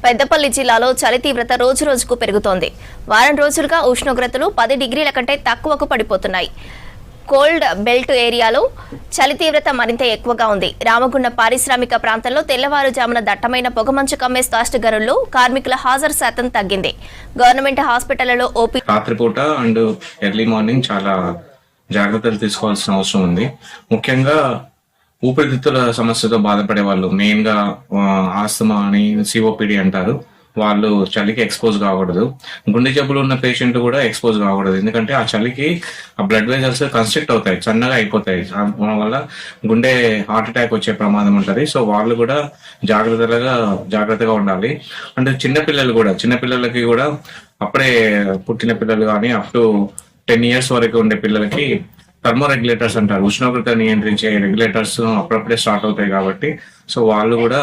పెద్దపల్లి జిల్లాలో చలి తీవ్రత రోజురోజుకు పెరుగుతోంది. వారం రోజులుగా ఉష్ణోగ్రతలు 10 డిగ్రీల కంటే తక్కువకు పడిపోతున్నాయి. కోల్డ్ బెల్ట్ ఏరియాలో చలి తీవ్రత మరింత ఎక్కువగా ఉంది. రామగుండ పారిశ్రామిక ప్రాంతంలో తెల్లవారుజామున దట్టమైన పొగమంచు కమ్మే స్టాస్ట్ గరుల్లో కార్మికుల హాజరు శాతం తగ్గింది. గవర్నమెంట్ హాస్పిటళ్లలో ఓపీ రాత్రిపూట అండ్ ఎర్లీ మార్నింగ్ చాలా జాగ్రత్తలు తీసుకోవాల్సిన అవసరం ఉంది. ముఖ్యంగా ఊపిరితిత్తుల సమస్యతో బాధపడే వాళ్ళు, మెయిన్ గా ఆస్తమా అని సిఓపిడి అంటారు, వాళ్ళు చలికి ఎక్స్పోజ్ కాకూడదు. గుండె జబ్బులు ఉన్న పేషెంట్ కూడా ఎక్స్పోజ్ కాకూడదు. ఎందుకంటే ఆ చలికి ఆ బ్లడ్ వెజల్స్ కన్స్ట్రిక్ట్ అవుతాయి, సన్నగా అయిపోతాయి. వల్ల గుండె హార్ట్ అటాక్ వచ్చే ప్రమాదం ఉంటుంది. సో వాళ్ళు కూడా జాగ్రత్తగా ఉండాలి. అంటే చిన్నపిల్లలకి కూడా అప్పుడే పుట్టిన పిల్లలు కానీ అప్ టు 10 years వరకు ఉండే పిల్లలకి థర్మో రెగ్యులేటర్స్ అంటారు, ఉష్ణోగ్రత నియంత్రించే రెగ్యులేటర్స్ అప్పుడప్పుడే స్టార్ట్ అవుతాయి కాబట్టి సో వాళ్ళు కూడా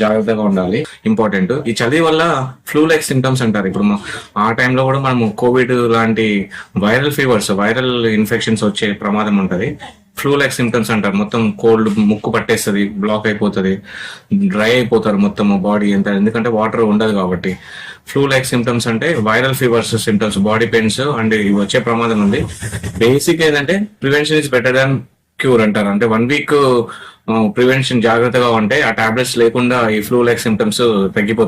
జాగ్రత్తగా ఉండాలి. ఇంపార్టెంట్. ఈ చలి వల్ల ఫ్లూ లైక్ సింటమ్స్ అంటారు. ఇప్పుడు ఆ టైంలో కూడా మనము కోవిడ్ లాంటి వైరల్ ఇన్ఫెక్షన్స్ వచ్చే ప్రమాదం ఉంటుంది. ఫ్లూ లైక్ సింటమ్స్ అంటారు. మొత్తం కోల్డ్, ముక్కు పట్టేస్తుంది, బ్లాక్ అయిపోతుంది, డ్రై అయిపోతారు మొత్తం బాడీ అంతా, ఎందుకంటే వాటర్ ఉండదు కాబట్టి. ఫ్లూ లైక్ సింటమ్స్ అంటే viral fevers symptoms, body pains and ఇవి వచ్చే ప్రమాదం ఉంది. బేసిక్ ఏంటంటే prevention is better than cure అంటారు. అంటే 1 week ప్రివెన్షన్ జాగ్రత్తగా ఉంటే ఆ టాబ్లెట్స్ లేకుండా ఈ ఫ్లూ లైక్ సింటమ్స్ తగ్గిపోతాయి.